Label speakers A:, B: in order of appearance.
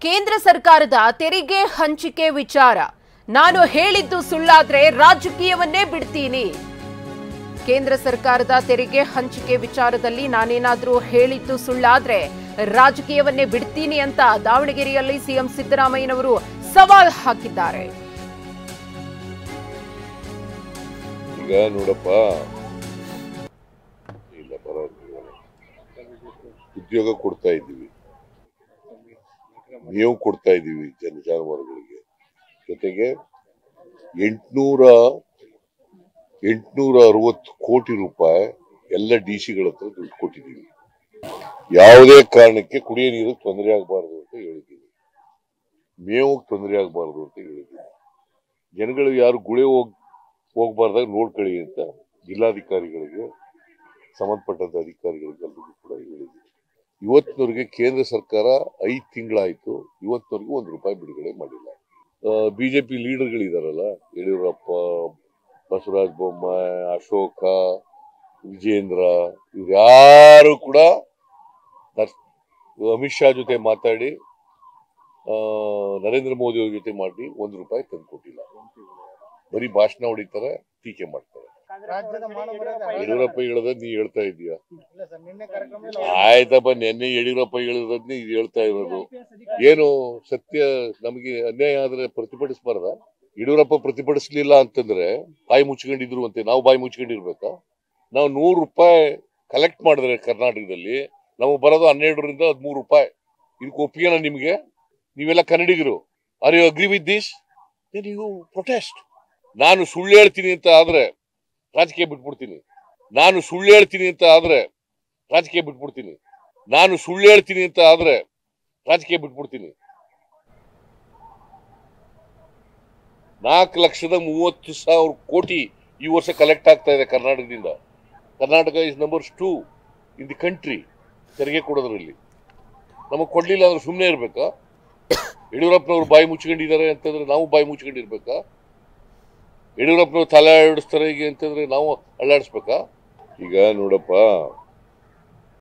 A: ಕೇಂದ್ರ ಸರ್ಕಾರದ ತೆರಿಗೆ ಹಂಚಿಕೆ ವಿಚಾರ ನಾನು ಹೇಳಿದ್ದು ಸುಳ್ಳಾದ್ರೆ ರಾಜಕೀಯವನ್ನೇ ಬಿಡ್ತೀನಿ. ಕೇಂದ್ರ ಸರ್ಕಾರದ ತೆರಿಗೆ ಹಂಚಿಕೆ ವಿಚಾರದಲ್ಲಿ ನಾನೇನಾದರೂ ಹೇಳಿದ್ದು ಸುಳ್ಳಾದ್ರೆ ರಾಜಕೀಯವನ್ನೇ ಬಿಡ್ತೀನಿ ಅಂತ ದಾವಣಗೆರೆಯಲ್ಲಿ ಸಿಎಂ ಸಿದ್ದರಾಮಯ್ಯನವರು ಸವಾಲ್ ಹಾಕಿದ್ದಾರೆ.
B: ಈಗ ನೋಡಪ್ಪ, ಇಲ್ಲ ಉದ್ಯೋಗ ಕೊಡ್ತಾ ಇದ್ದೀವಿ, ನೀವು ಕೊಡ್ತಾ ಇದ್ದೀವಿ ಜಾನುವಾರುಗಳಿಗೆ. ಜೊತೆಗೆ 860 ಕೋಟಿ ರೂಪಾಯಿ ಎಲ್ಲ ಡಿಸಿಗಳ ಹತ್ರ ದುಡ್ಡು ಕೊಟ್ಟಿದ್ದೀವಿ. ಯಾವುದೇ ಕಾರಣಕ್ಕೆ ಕುಡಿಯೋ ನೀರಿಗೆ ತೊಂದರೆ ಆಗಬಾರ್ದು ಅಂತ ಹೇಳಿದ್ದೀವಿ, ಮೇವು ತೊಂದರೆ ಆಗಬಾರ್ದು ಅಂತ ಹೇಳಿದ್ದೀವಿ. ಜನಗಳು ಯಾರು ಗುಳೆ ಹೋಗ್ಬಾರ್ದಾಗ ನೋಡ್ಕೊಳ್ಳಿ ಅಂತ ಜಿಲ್ಲಾಧಿಕಾರಿಗಳಿಗೆ, ಸಂಬಂಧಪಟ್ಟಂತ ಅಧಿಕಾರಿಗಳಿಗೆ ಎಲ್ಲರಿಗೂ ಕೂಡ ಹೇಳಿದ್ದೀವಿ. ಇವತ್ತಿನವರೆಗೆ ಕೇಂದ್ರ ಸರ್ಕಾರ 5 ತಿಂಗಳಾಯ್ತು, ಇವತ್ತಿನವರೆಗೂ ₹1 ಬಿಡುಗಡೆ ಮಾಡಿಲ್ಲ. ಬಿಜೆಪಿ ಲೀಡರ್ಗಳಿದಾರಲ್ಲ, ಯಡಿಯೂರಪ್ಪ, ಬಸವರಾಜ ಬೊಮ್ಮಾಯಿ, ಅಶೋಕ, ವಿಜೇಂದ್ರ, ಇವ್ಯಾರು ಕೂಡ ಅಮಿತ್ ಶಾ ಜೊತೆ ಮಾತಾಡಿ, ನರೇಂದ್ರ ಮೋದಿ ಅವ್ರ ಜೊತೆ ಮಾಡಿ ₹1 ತಂದು ಕೊಟ್ಟಿಲ್ಲ. ಬರೀ ಭಾಷಣ ಹೊಡಿತಾರೆ, ಟೀಕೆ ಮಾಡ್ತಾರೆ. ಯಡಿಯೂರಪ್ಪ ಹೇಳದ ನೀ ಹೇಳ್ತಾ ಇದೀಯ? ಆಯ್ತಪ್ಪ, ನಿನ್ನೆ ಯಡಿಯೂರಪ್ಪ ಹೇಳಿರೋದ್ ನೀ ಹೇಳ್ತಾ ಇರೋದು ಏನು ಸತ್ಯ? ನಮಗೆ ಅನ್ಯಾಯ ಆದ್ರೆ ಪ್ರತಿಭಟಿಸಬಾರ್ದ? ಯಡಿಯೂರಪ್ಪ ಪ್ರತಿಭಟಿಸ್ಲಿಲ್ಲ ಅಂತಂದ್ರೆ ಬಾಯಿ ಮುಚ್ಕೊಂಡಿದ್ರು ಅಂತೆ, ನಾವು ಬಾಯಿ ಮುಚ್ಕೊಂಡಿರ್ಬೇಕಾ? ನಾವು ₹100 ಕಲೆಕ್ಟ್ ಮಾಡಿದ್ರೆ ಕರ್ನಾಟಕದಲ್ಲಿ ನಮಗೆ ಬರೋದು ₹12 ರಿಂದ ₹13. ಇದಕ್ಕೆ ಒಪ್ಪಿಗೆನಾ ನಿಮ್ಗೆ? ನೀವೆಲ್ಲ ಕನ್ನಡಿಗರು. Are you agree with this? You protest. ನಾನು ಸುಳ್ಳು ಹೇಳ್ತೀನಿ ಅಂತ ಆದ್ರೆ ರಾಜಕೀಯ ಬಿಟ್ಬಿಡ್ತೀನಿ. ನಾನು ಸುಳ್ಳು ಹೇಳ್ತೀನಿ ಅಂತ ಆದ್ರೆ ರಾಜಕೀಯ ಬಿಟ್ಬಿಡ್ತೀನಿ. ನಾನು ಸುಳ್ಳು ಹೇಳ್ತೀನಿ ಅಂತ ಆದ್ರೆ ರಾಜಕೀಯ ಬಿಟ್ಬಿಡ್ತೀನಿ. 4,30,000 ಕೋಟಿ ಈ ವರ್ಷ ಕಲೆಕ್ಟ್ ಆಗ್ತಾ ಇದೆ ಕರ್ನಾಟಕದಿಂದ. Karnataka is number 2 in the country ತೆರಿಗೆ ಕೊಡೋದ್ರಲ್ಲಿ. ನಮಗೆ ಕೊಡ್ಲಿಲ್ಲ ಅಂದ್ರೆ ಸುಮ್ಮನೆ ಇರ್ಬೇಕಾ? ಯಡಿಯೂರಪ್ಪನವ್ರು ಬಾಯಿ ಮುಚ್ಕೊಂಡಿದ್ದಾರೆ ಅಂತಂದ್ರೆ ನಾವು ಬಾಯಿ ಮುಚ್ಕೊಂಡಿರ್ಬೇಕಾ? ಯಡಿಯೂರಪ್ಪನವ್ರು ತಲೆ ಆಡಿಸ್ತಾರೆ ಈಗ ಅಂತಂದ್ರೆ ನಾವು ಅಲ್ಲಾಡಿಸ್ಬೇಕಾ? ಈಗ ನೋಡಪ್ಪ,